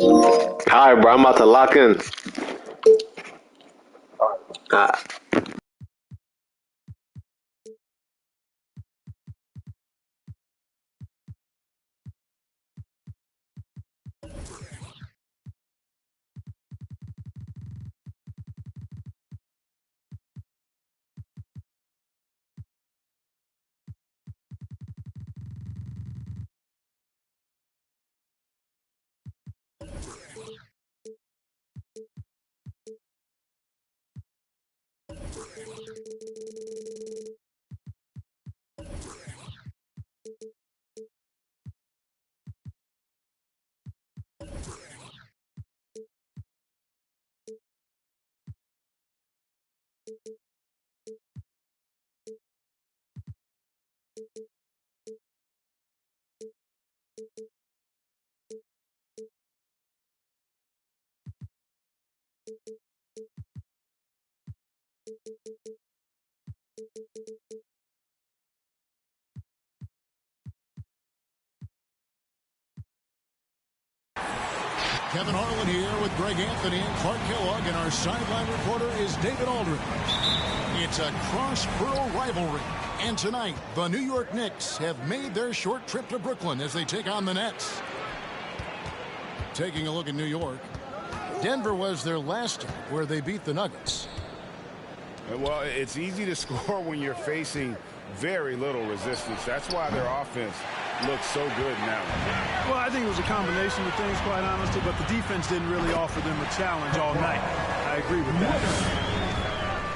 All right, bro. I'm about to lock in. Uh, Kevin Harlan here with Greg Anthony and Clark Kellogg, and our sideline reporter is David Aldridge. It's a cross-borough rivalry, and tonight the New York Knicks have made their short trip to Brooklyn as they take on the Nets. Taking a look at New York, Denver was their last stop where they beat the Nuggets. Well, it's easy to score when you're facing very little resistance. That's why their offense looks so good now. Well, I think it was a combination of things, quite honestly, but the defense didn't really offer them a challenge all night. I agree with that.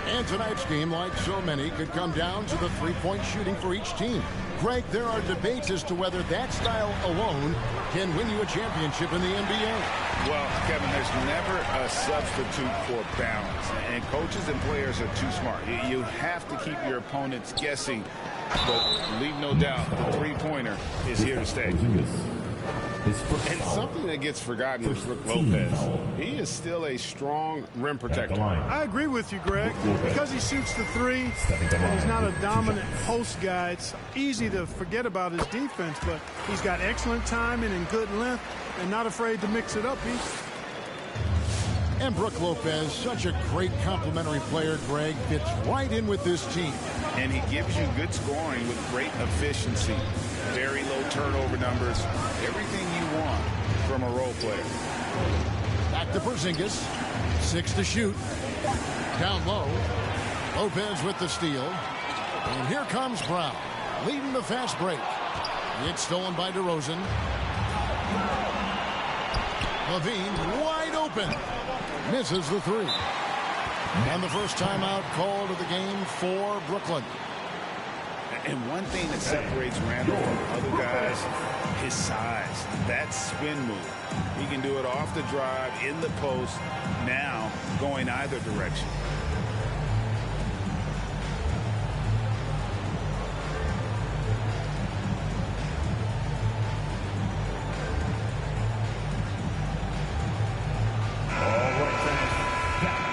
And tonight's game, like so many, could come down to the three-point shooting for each team. Greg, there are debates as to whether that style alone can win you a championship in the NBA. Well, Kevin, there's never a substitute for balance, and coaches and players are too smart. You have to keep your opponents guessing, but leave no doubt the three-pointer is here to stay. And something that gets forgotten is Brook Lopez. He is still a strong rim protector. I agree with you, Greg. Because he shoots the three and he's not a dominant post guy, it's easy to forget about his defense, but he's got excellent timing and good length and not afraid to mix it up. And Brook Lopez, such a great complementary player, Greg, fits right in with this team. And he gives you good scoring with great efficiency. Very low turnover numbers. Everything you want from a role player. Back to Porzingis. 6 to shoot. Down low. Lopez with the steal. And here comes Brown, leading the fast break. It's stolen by DeRozan. Levine wide open. Misses the three. And the first timeout called of the game for Brooklyn. And one thing that separates Randle from other guys, his size. That spin move. He can do it off the drive, in the post, now going either direction.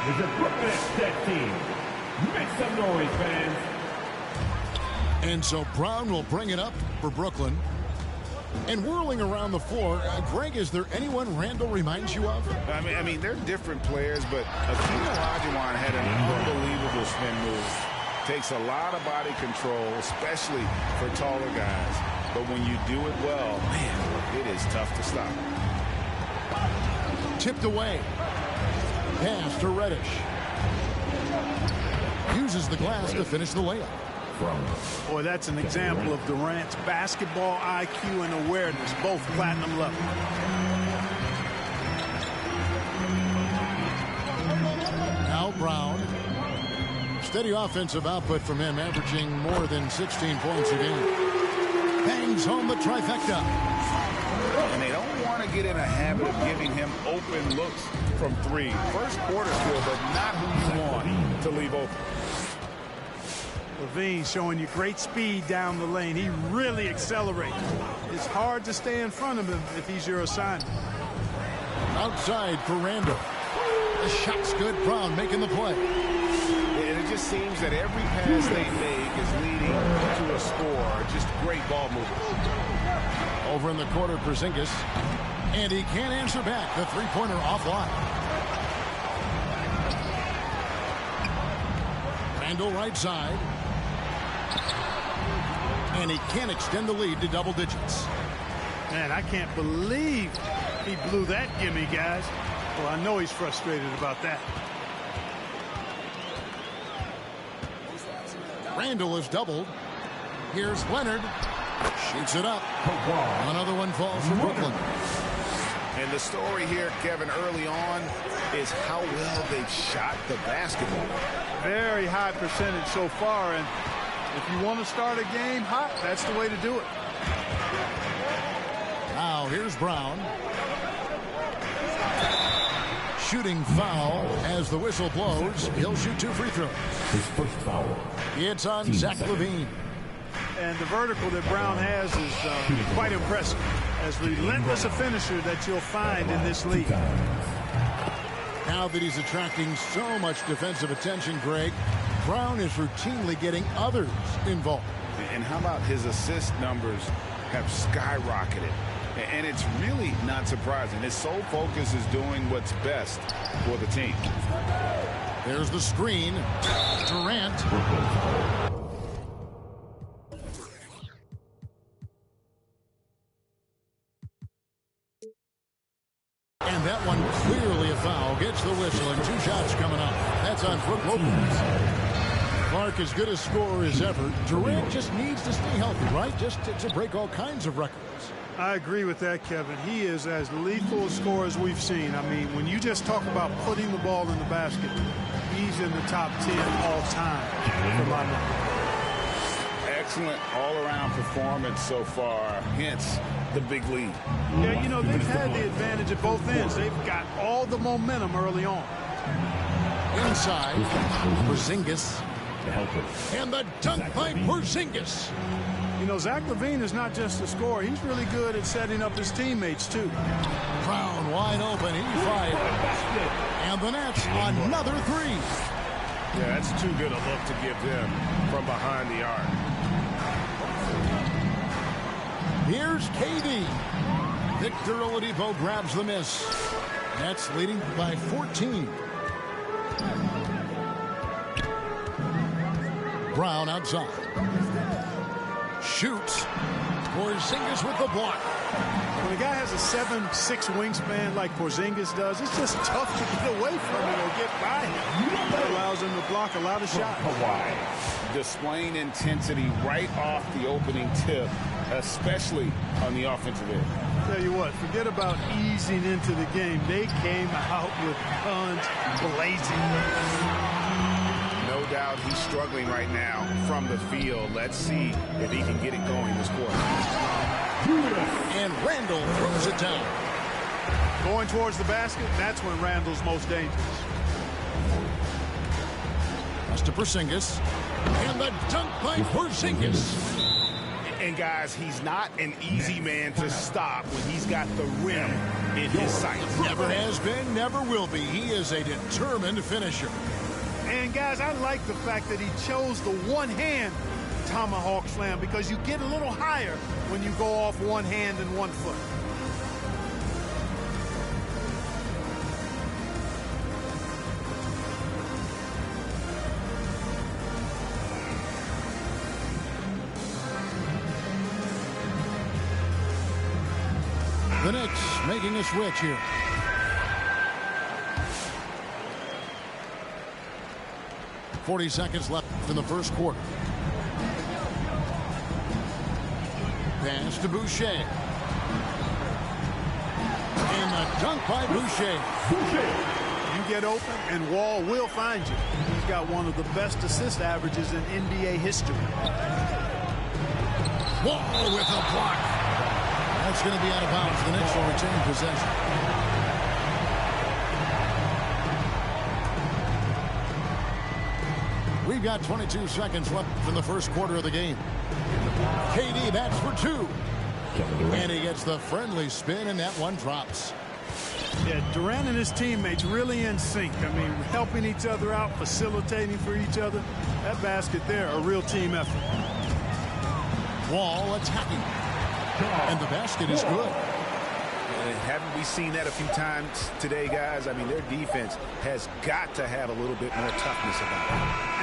Is the Brooklyn Nets team. Make some noise, fans. And so Brown will bring it up for Brooklyn. And whirling around the floor, Greg, is there anyone Randle reminds you of? I mean, they're different players, but Akeem Olajuwon had an unbelievable spin move. Takes a lot of body control, especially for taller guys. But when you do it well, man, it is tough to stop. Tipped away. Pass to Reddish. Uses the glass to finish the layup. Boy, that's an example of Durant's basketball IQ and awareness, both platinum level. Now Brown. Steady offensive output from him, averaging more than 16 points a game. Bangs home the trifecta. And they don't want to get in a habit of giving him open looks from three. First quarter skill, but not who you want to leave open. Levine showing you great speed down the lane. He really accelerates. It's hard to stay in front of him if he's your assignment. Outside for Randle. The shot's good. Brown making the play. And it just seems that every pass they make is leading to a score. Just great ball movement. Over in the corner, Porzingis. And he can't answer back. The three-pointer offline. Randall right side. And he can't extend the lead to double digits. Man, I can't believe he blew that gimme, guys. Well, I know he's frustrated about that. Randall is doubled. Here's Leonard. Shoots it up. Another one falls for Brooklyn. And the story here, Kevin, early on is how well they've shot the basketball. Very high percentage so far, and if you want to start a game hot, that's the way to do it. Now here's Brown. Shooting foul as the whistle blows. He'll shoot 2 free throws. His first foul. It's on Zach LaVine. And the vertical that Brown has is quite impressive. As relentless a finisher that you'll find in this league. Now that he's attracting so much defensive attention, Greg, Brown is routinely getting others involved. And how about his assist numbers have skyrocketed? And it's really not surprising. His sole focus is doing what's best for the team. There's the screen. Durant. And that one clearly a foul. Gets the whistle and 2 shots coming up. That's on Brook Lopez. Clark as good a scorer as ever. Durant just needs to stay healthy, right? Just to break all kinds of records. I agree with that, Kevin. He is as lethal a scorer as we've seen. I mean, when you just talk about putting the ball in the basket, he's in the top 10 all time for my money. Excellent all-around performance so far, hence the big lead. Yeah, you know, they've had the advantage at both ends. They've got all the momentum early on. Inside, Porzingis. And the dunk by Porzingis. You know, Zach LaVine is not just a scorer. He's really good at setting up his teammates, too. Brown wide open. He fired. And the Nets, another 3. Yeah, that's too good a look to give them from behind the arc. Here's KD. Victor Oladipo grabs the miss. Nets leading by 14. Brown outside. Shoots. Porzingis with the block. When a guy has a 7'6" wingspan like Porzingis does, it's just tough to get away from him or get by him. That allows him to block a lot of shots. Displaying intensity right off the opening tip, especially on the offensive end. Tell you what, forget about easing into the game. They came out with guns blazing. No doubt he's struggling right now from the field. Let's see if he can get it going this quarter. And Randall throws it down. Going towards the basket, that's when Randall's most dangerous. Pass to Porzingis. And the dunk by Porzingis. And guys, he's not an easy man to stop when he's got the rim in his sights. Never has been, never will be. He is a determined finisher. And guys, I like the fact that he chose the one-hand tomahawk slam because you get a little higher when you go off one hand and 1 foot. The Knicks making a switch here. .40 seconds left in the first quarter. Pass to Boucher. And a dunk by Boucher. You get open, and Wall will find you. He's got one of the best assist averages in NBA history. Wall with a block. That's going to be out of bounds. The Knicks will retain possession. We've got 22 seconds left in the first quarter of the game. KD bats for 2. And he gets the friendly spin, and that one drops. Yeah, Durant and his teammates really in sync. I mean, helping each other out, facilitating for each other. That basket there, a real team effort. Wall attacking. And the basket is good. haven't we seen that a few times today, guys? I mean, their defense has got to have a little bit more toughness about it.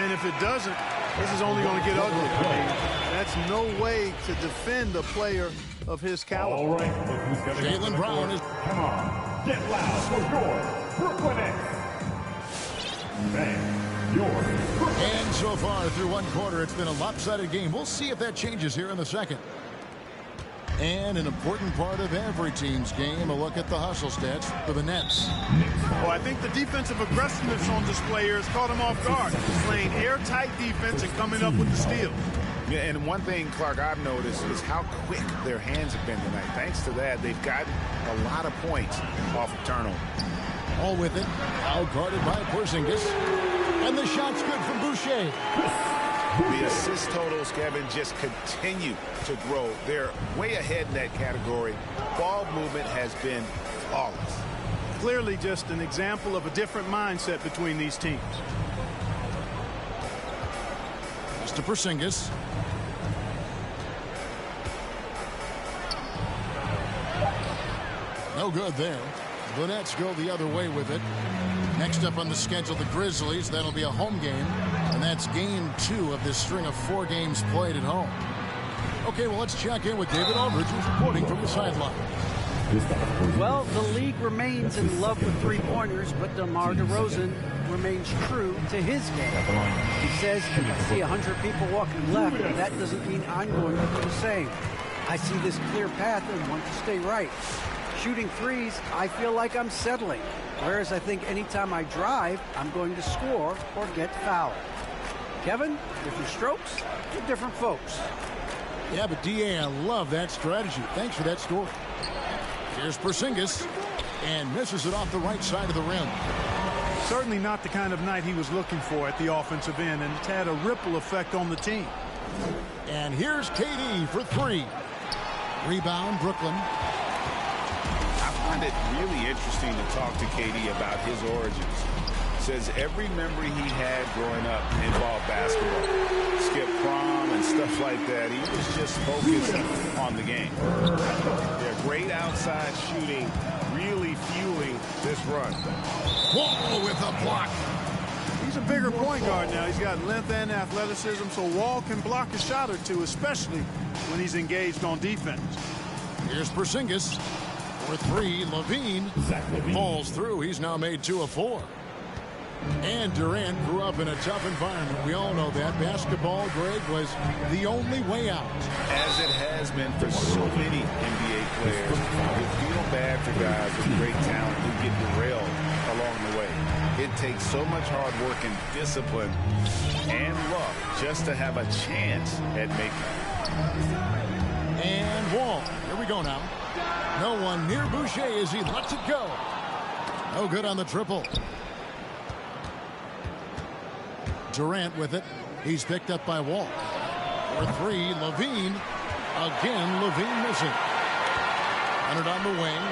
And if it doesn't, this is only going to get ugly. I mean, that's no way to defend a player of his caliber. All right, look who's going to Jaylen Brown is... Come on, get loud for your Brooklyn Nets. And your Brooklyn. And so far through one quarter, it's been a lopsided game. We'll see if that changes here in the second. And an important part of every team's game, a look at the hustle stats for the Nets. Well, I think the defensive aggressiveness on display here has caught him off guard. Playing airtight defense and coming up with the steal. Yeah, and one thing, Clark, I've noticed is how quick their hands have been tonight. Thanks to that, they've gotten a lot of points off of turnover. All with it, out guarded by Porzingis. And the shot's good from Boucher. The assist totals, Kevin, just continue to grow. They're way ahead in that category. Ball movement has been flawless. Clearly just an example of a different mindset between these teams. To Porzingis. No good there. The Nets go the other way with it. Next up on the schedule, the Grizzlies. That'll be a home game. And that's game 2 of this string of 4 games played at home. Okay, well, let's check in with David Aldridge, who's reporting from the sideline. Well, the league remains in love with three-pointers, but DeMar DeRozan remains true to his game. He says, if I see 100 people walking left, that doesn't mean I'm going to do the same. I see this clear path and want to stay right. Shooting threes, I feel like I'm settling, whereas I think anytime I drive, I'm going to score or get fouled. Kevin, different strokes for different folks. Yeah, but D.A., I love that strategy. Thanks for that story. Here's Porzingis, and misses it off the right side of the rim. Certainly not the kind of night he was looking for at the offensive end, and it's had a ripple effect on the team. And here's KD for 3. Rebound, Brooklyn. I find it really interesting to talk to KD about his origins. Says every memory he had growing up involved basketball. Skip prom and stuff like that. He was just focused on the game. They're great outside shooting, really fueling this run. Wall with a block. He's a bigger point guard now. He's got length and athleticism, so Wall can block a shot or two, especially when he's engaged on defense. Here's Porzingis for 3. Levine falls through. He's now made 2 of 4. And Durant grew up in a tough environment. We all know that. Basketball, Greg, was the only way out. As it has been for so many NBA players, you feel bad for guys with great talent who get derailed along the way. It takes so much hard work and discipline and luck just to have a chance at making it. And Wall. Here we go now. No one near Boucher as he lets it go. No good on the triple. Durant with it. He's picked up by Wall. For 3, Levine. Again, Levine missing. Leonard on the wing.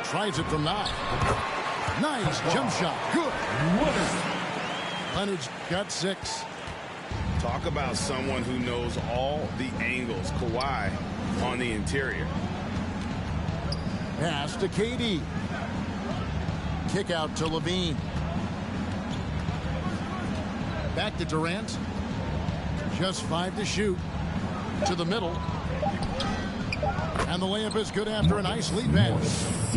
Tries it from 9. Nice jump shot. Good. Leonard's got 6. Talk about someone who knows all the angles. Kawhi on the interior. Pass to KD. Kick out to Levine. Back to Durant. Just 5 to shoot. To the middle. And the layup is good after a nice lead pass.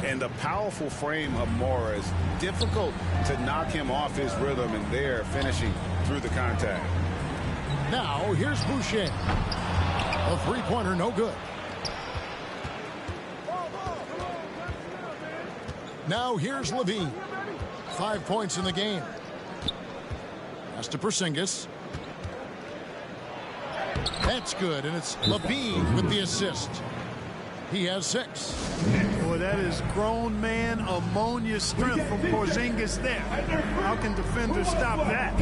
And the powerful frame of Morris, difficult to knock him off his rhythm, and there finishing through the contact. Now here's Boucher. A 3-pointer, no good. Now here's Levine. 5 points in the game. Pass to Porzingis. That's good, and it's Levine with the assist. He has 6. Boy, that is grown man ammonia strength from Porzingis there. How can defenders stop that?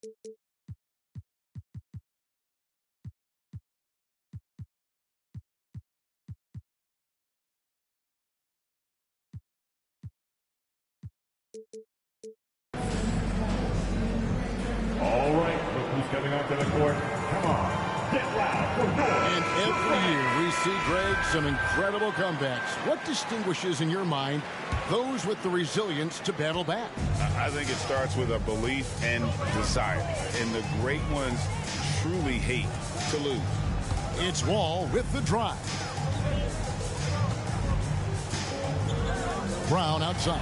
All right, look who's coming onto the court. Come on, get loud for Jordan. And every year we see, Greg, some incredible comebacks. What distinguishes, in your mind, those with the resilience to battle back? I think it starts with a belief and desire. And the great ones truly hate to lose. It's Wall with the drive. Brown outside.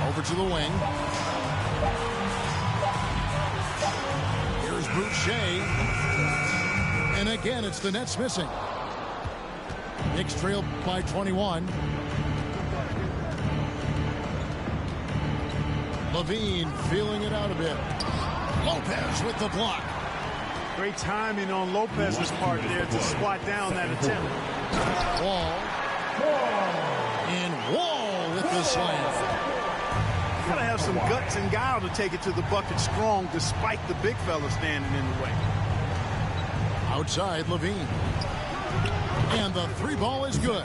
Over to the wing. Here's Boucher. And again, it's the Nets missing. Knicks trail by 21. Levine feeling it out a bit. Lopez with the block. Great timing on Lopez's part there to squat down that attempt. Wall. And Wall with the slam. You gotta have some guts and guile to take it to the bucket strong despite the big fella standing in the way. Outside Levine. And the three ball is good.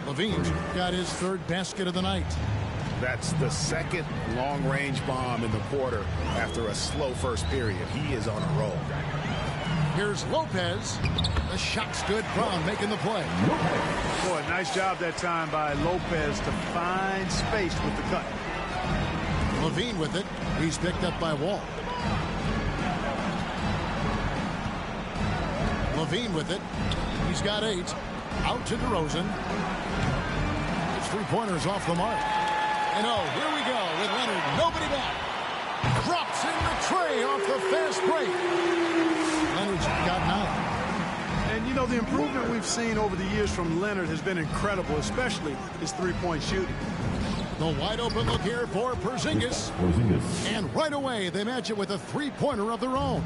Levine's got his third basket of the night. That's the second long-range bomb in the quarter after a slow first period. He is on a roll. Here's Lopez. The shot's good. Brown making the play. Boy, nice job that time by Lopez to find space with the cut. Levine with it. He's picked up by Wall. Levine with it. He's got 8. Out to DeRozan. His three-pointers off the mark. And oh, here we go with Leonard. Nobody back. Drops in the tray off the fast break. Leonard's got 9. And, you know, the improvement we've seen over the years from Leonard has been incredible, especially his three-point shooting. The wide-open look here for Porzingis. And right away, they match it with a three-pointer of their own.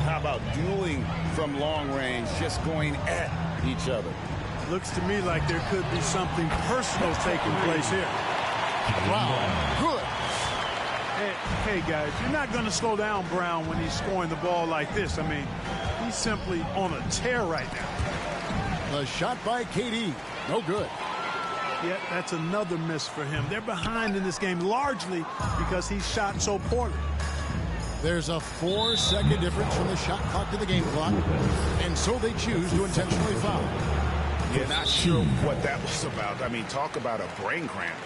How about dueling from long range, just going at each other? Looks to me like there could be something personal taking place here. Brown, good. Hey, guys, you're not going to slow down Brown when he's scoring the ball like this. I mean, he's simply on a tear right now. The shot by KD. No good. Yeah, that's another miss for him. They're behind in this game largely because he shot so poorly. There's a 4-second difference from the shot clock to the game clock, and so they choose to intentionally foul. Yeah, not sure what that was about. I mean, talk about a brain cramp.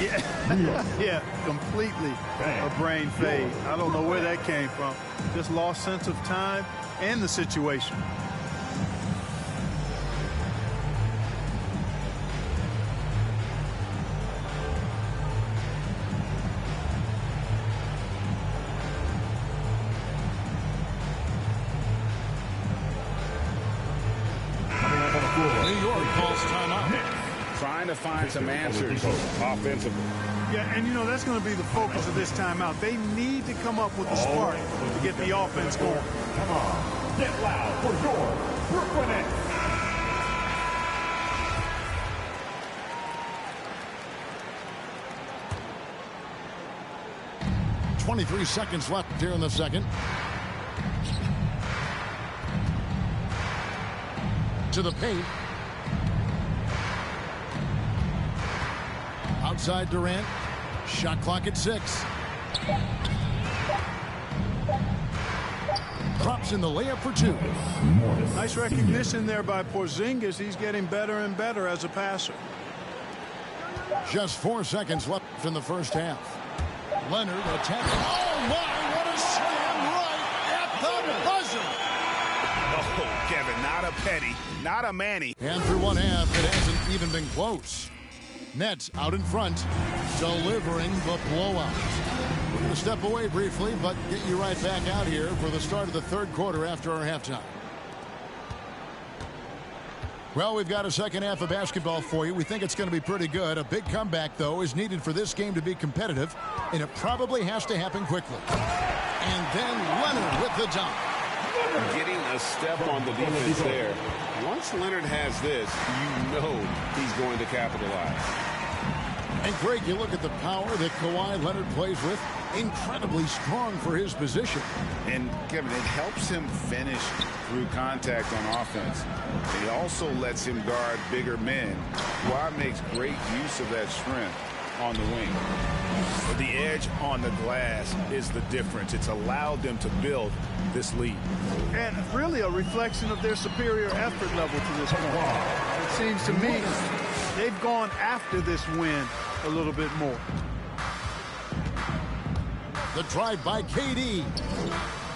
Yeah, completely a brain fade. I don't know where that came from. Just lost sense of time and the situation. New York calls timeout. Trying to find some answers offensively. Yeah, and you know, that's going to be the focus of this timeout. They need to come up with a spark to get the offense going. Come on, get loud for your Brooklyn Nets. .23 seconds left here in the second. To the paint. Outside Durant. Shot clock at 6. Drops in the layup for 2. Nice recognition there by Porzingis. He's getting better and better as a passer. Just 4 seconds left in the first half. Leonard attacks. Oh my, what a slam right at the buzzer. Oh, Kevin, not a Petty, not a Manny. And through one half, it hasn't even been close. Nets out in front, delivering the blowout. We're going to step away briefly, but get you right back out here for the start of the third quarter after our halftime. Well, we've got a second half of basketball for you. We think it's going to be pretty good. A big comeback, though, is needed for this game to be competitive, and it probably has to happen quickly. And then Leonard with the dunk. Getting a step on the defense there. Once Leonard has this, you know he's going to capitalize. And Greg, you look at the power that Kawhi Leonard plays with, incredibly strong for his position. And Kevin, it helps him finish through contact on offense. It also lets him guard bigger men. Kawhi makes great use of that strength on the wing. But the edge on the glass is the difference. It's allowed them to build this lead. And really a reflection of their superior effort level to this point. It seems to me they've gone after this win a little bit more. The drive by KD.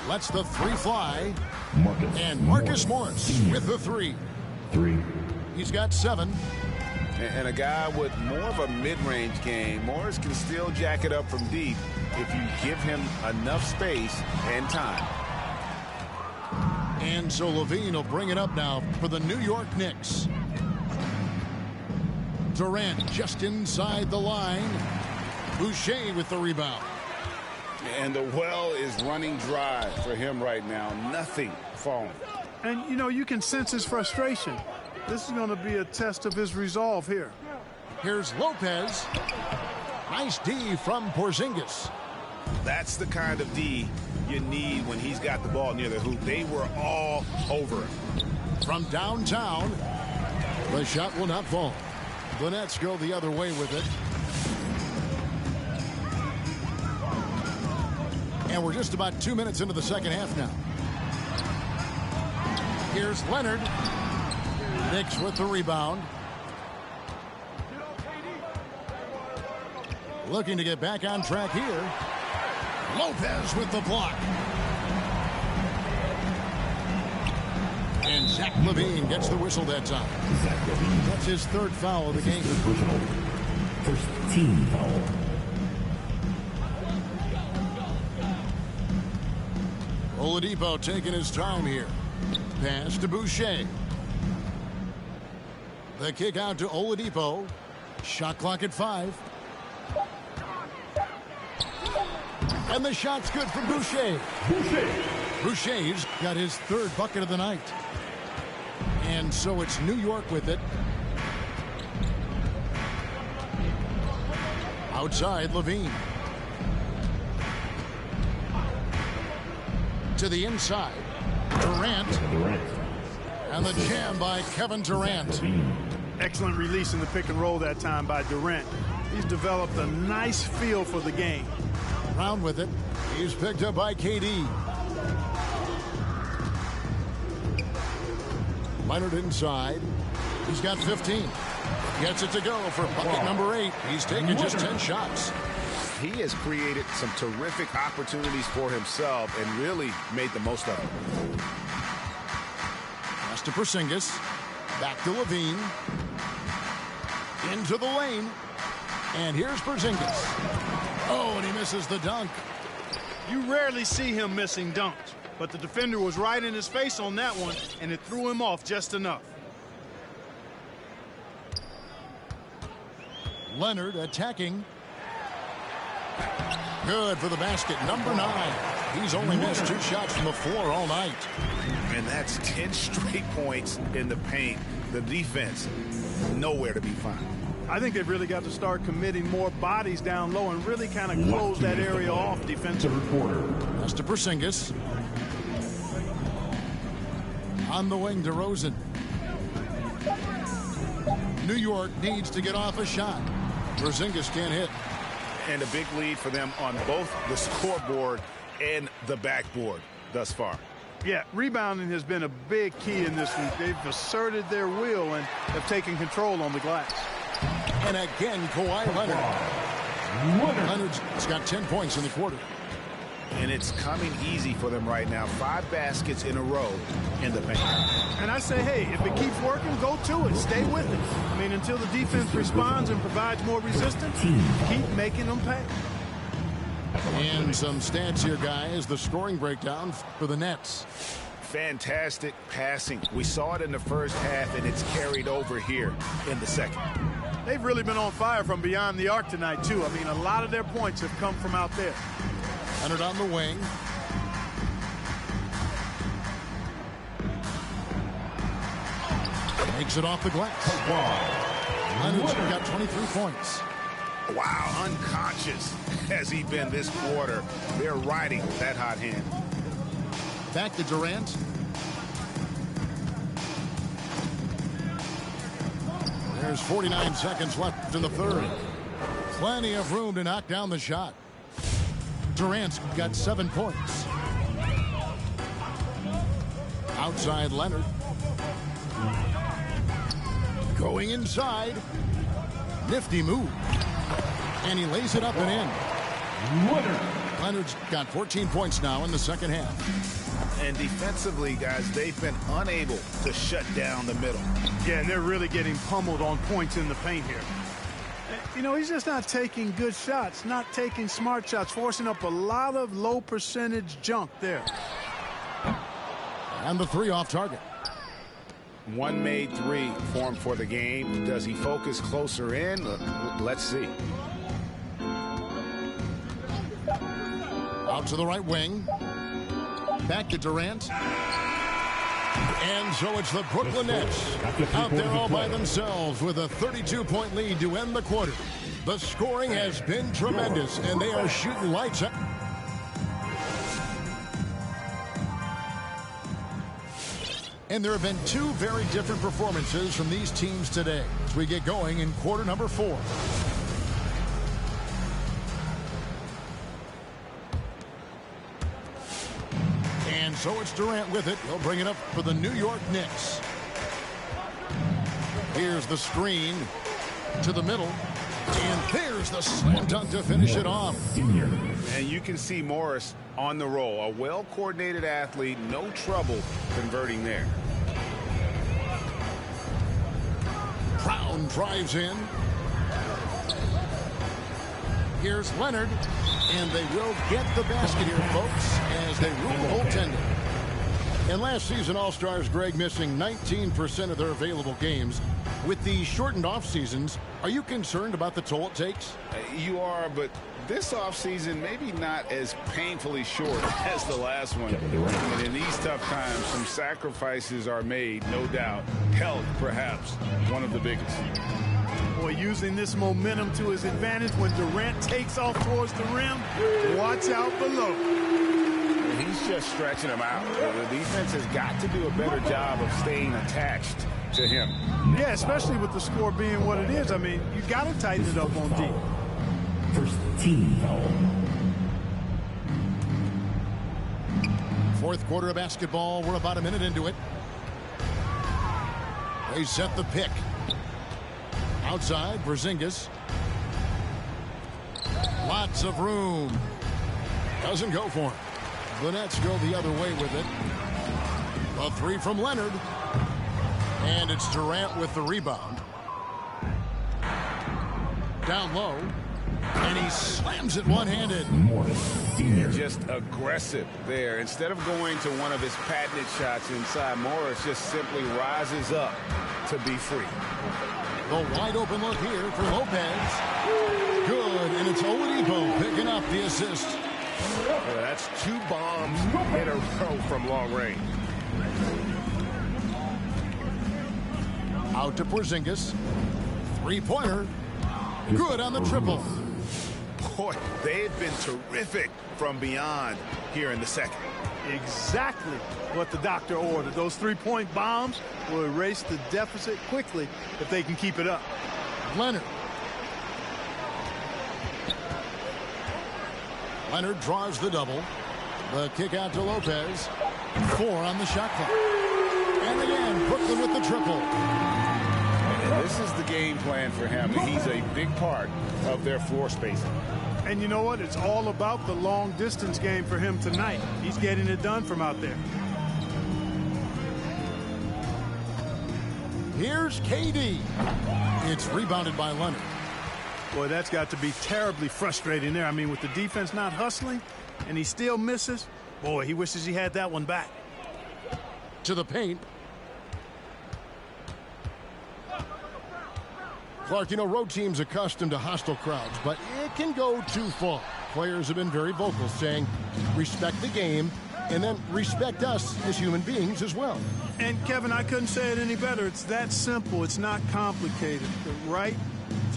Lets the three fly. And Marcus Morris with the three. He's got 7. And a guy with more of a mid-range game, Morris can still jack it up from deep if you give him enough space and time. And so Levine will bring it up now for the New York Knicks. Durant just inside the line. Boucher with the rebound. And the well is running dry for him right now. Nothing falling. And, you know, you can sense his frustration. This is going to be a test of his resolve here. Here's Lopez. Nice D from Porzingis. That's the kind of D you need when he's got the ball near the hoop. They were all over him. From downtown, the shot will not fall. The Nets go the other way with it. And we're just about 2 minutes into the second half now. Here's Leonard. Knicks with the rebound. Looking to get back on track here. Lopez with the block. And Zach LaVine gets the whistle that time. That's his 3rd foul of the game. First team foul. Oladipo taking his time here. Pass to Boucher. The kick out to Oladipo. Shot clock at 5. And the shot's good from Boucher. Boucher's got his 3rd bucket of the night. And so it's New York with it. Outside, Levine. To the inside. Durant. And the jam by Kevin Durant. Excellent release in the pick and roll that time by Durant. He's developed a nice feel for the game. Brown with it. He's picked up by KD. Leonard inside. He's got 15. Gets it to go for bucket number 8. He's taken just 10 shots. He has created some terrific opportunities for himself and really made the most of them. Pass to Porzingis. Back to Levine. Into the lane. And here's Porzingis. Oh, and he misses the dunk. You rarely see him missing dunks, but the defender was right in his face on that one, and it threw him off just enough. Leonard attacking. Good for the basket. Number 9. He's only missed 2 shots from the floor all night. And that's 10 straight points in the paint. The defense, nowhere to be found. I think they've really got to start committing more bodies down low and really kind of close that area off defensively. That's to Porzingis. On the wing, DeRozan. New York needs to get off a shot. Porzingis can't hit. And a big lead for them on both the scoreboard and the backboard thus far. Yeah, rebounding has been a big key in this week. They've asserted their will and have taken control on the glass. And again, Kawhi Leonard. Leonard's got 10 points in the quarter. And it's coming easy for them right now. 5 baskets in a row in the paint. And I say, hey, if it keeps working, go to it. Stay with it. I mean, until the defense responds and provides more resistance, keep making them pay. And some stats here, guys. The scoring breakdown for the Nets. Fantastic passing. We saw it in the first half, and it's carried over here in the second. They've really been on fire from beyond the arc tonight, too. I mean, a lot of their points have come from out there. Leonard on the wing. Makes it off the glass. Leonard's got 23 points. Wow, unconscious has he been this quarter. They're riding that hot hand. Back to Durant. There's 49 seconds left in the third. Plenty of room to knock down the shot. Durant's got 7 points. Outside Leonard. Going inside. Nifty move. And he lays it up and in. Leonard's got 14 points now in the second half. And defensively, guys, they've been unable to shut down the middle. Yeah, and they're really getting pummeled on points in the paint here. You know, he's just not taking good shots, not taking smart shots, forcing up a lot of low percentage junk there. And the 3 off target. One made 3 formed for the game. Does he focus closer in? Let's see. Out to the right wing. Back to Durant. And so it's the Brooklyn Nets out there all by themselves with a 32-point lead to end the quarter. The scoring has been tremendous, and they are shooting lights out. And there have been 2 very different performances from these teams today as we get going in quarter number 4. And so it's Durant with it. He'll bring it up for the New York Knicks. Here's the screen to the middle. And there's the slam dunk to finish it off. And you can see Morris on the roll. A well-coordinated athlete, no trouble converting there. Brown drives in. Here's Leonard. And they will get the basket here, folks, as they rule goaltending. And last season, All-Stars, Greg, missing 19% of their available games. With the shortened off seasons, are you concerned about the toll it takes? You are, but this offseason maybe not as painfully short as the last one. And in these tough times, some sacrifices are made, no doubt. Health, perhaps, one of the biggest. Boy, using this momentum to his advantage when Durant takes off towards the rim. Watch out below. He's just stretching him out. The defense has got to do a better job of staying attached to him. Yeah, especially with the score being what it is. I mean, you got to tighten it up on D. First team foul. Fourth quarter of basketball. We're about a minute into it. They set the pick. Outside, Porzingis. Lots of room. Doesn't go for him. The Nets go the other way with it. A 3 from Leonard. And it's Durant with the rebound. Down low. And he slams it one-handed. Just aggressive there. Instead of going to one of his patented shots inside, Morris just simply rises up to be free. The wide open look here for Lopez. Good, and it's Oladipo picking up the assist. That's 2 bombs in a row from long range. Out to Porzingis. 3-pointer. Good on the triple. Boy, they've been terrific from beyond here in the second. Exactly what the doctor ordered. Those 3-point bombs will erase the deficit quickly if they can keep it up. Leonard. Leonard draws the double. The kick out to Lopez. 4 on the shot clock. And again, Brooklyn with the triple. And this is the game plan for him. He's a big part of their floor spacing. And you know what? It's all about the long distance game for him tonight. He's getting it done from out there. Here's KD. It's rebounded by Leonard. Boy, that's got to be terribly frustrating there. I mean, with the defense not hustling and he still misses, boy, he wishes he had that one back. To the paint. Clark, you know, road teams accustomed to hostile crowds, but it can go too far. Players have been very vocal, saying, respect the game, and then respect us as human beings as well. And, Kevin, I couldn't say it any better. It's that simple. It's not complicated. The right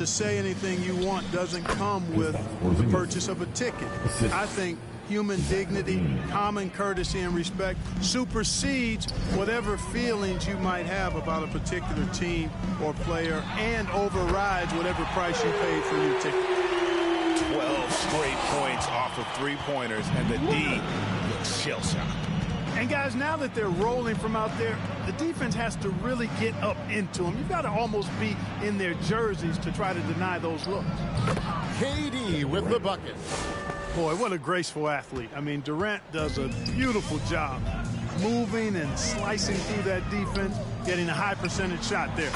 to say anything you want doesn't come with the purchase of a ticket. I think human dignity, common courtesy, and respect supersedes whatever feelings you might have about a particular team or player and overrides whatever price you paid for your ticket. 12 straight points off of three-pointers, and the D looks shell-shocked. And guys, now that they're rolling from out there, the defense has to really get up into them. You've got to almost be in their jerseys to try to deny those looks. KD with the bucket. Boy, what a graceful athlete. I mean, Durant does a beautiful job moving and slicing through that defense, getting a high percentage shot there.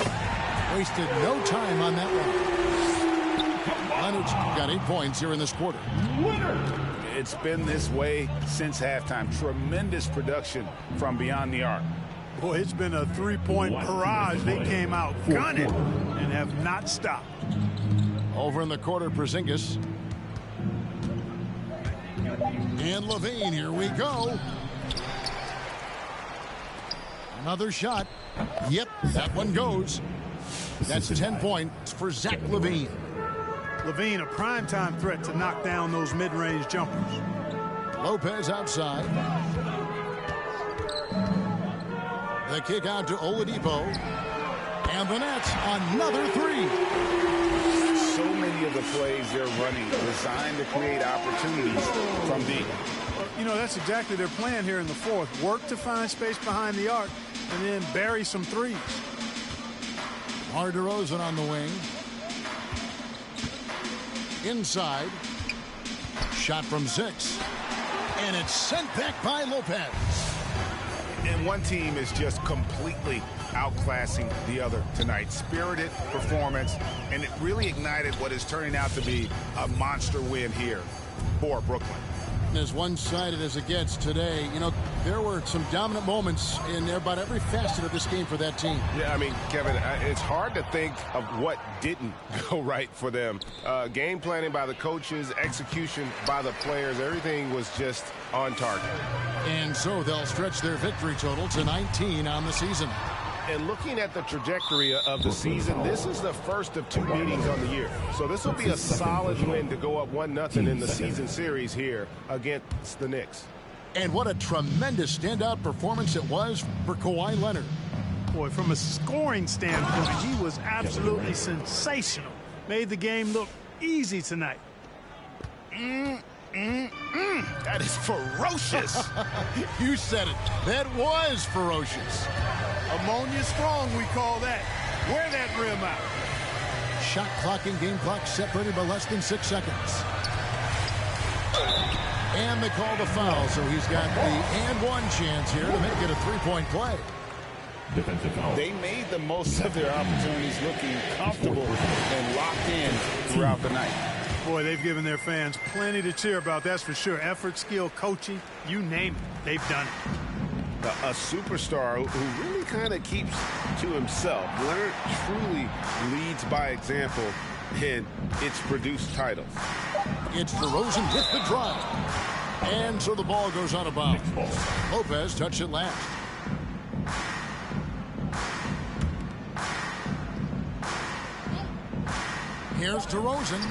Wasted no time on that one. Leonard's got 8 points here in this quarter. It's been this way since halftime. Tremendous production from beyond the arc. Boy, it's been a three-point barrage. They came out gunning and have not stopped. Over in the quarter, Porzingis. And LaVine, here we go. Another shot. Yep, that one goes. That's 10 points for Zach LaVine. LaVine, a primetime threat to knock down those mid-range jumpers. Lopez outside. The kick out to Oladipo. And the Nets, another three. So many of the plays they're running designed to create opportunities from deep. You know, that's exactly their plan here in the fourth. Work to find space behind the arc and then bury some threes. DeMar DeRozan on the wing. Inside. Shot from 6. And it's sent back by Lopez. And one team is just completely outclassing the other tonight. Spirited performance, and it really ignited what is turning out to be a monster win here for Brooklyn. As one-sided as it gets today, you know, there were some dominant moments in about every facet of this game for that team. Yeah, I mean, Kevin, it's hard to think of what didn't go right for them. Game planning by the coaches, execution by the players, everything was just on target. And so they'll stretch their victory total to 19 on the season. And looking at the trajectory of the season, this is the first of 2 meetings on the year. So this will be a solid win to go up 1-0 in the season series here against the Knicks. And what a tremendous standout performance it was for Kawhi Leonard. Boy, from a scoring standpoint, he was absolutely sensational. Made the game look easy tonight. That is ferocious. You said it. That was ferocious. Ammonia strong, we call that. Wear that rim out. Shot clock and game clock separated by less than 6 seconds. And they call the foul, so he's got the and one chance here to make it a three-point play. Defensive foul. They made the most of their opportunities, looking comfortable and locked in throughout the night. Boy, they've given their fans plenty to cheer about, that's for sure. Effort, skill, coaching, you name it, they've done it. A superstar who really kind of keeps to himself. Leonard truly leads by example, and it's produced titles. It's DeRozan with the drive. And so the ball goes out of bounds. Lopez touched it last. Here's DeRozan.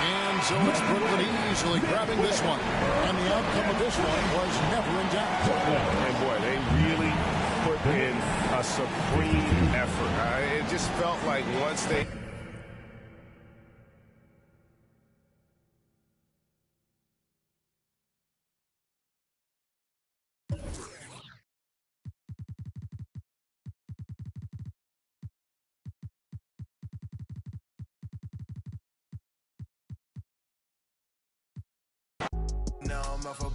And so it's Brooklyn easily grabbing this one. And the outcome of this one was never in doubt. And boy, they really put in a supreme effort. It just felt like once they... Now I'm off a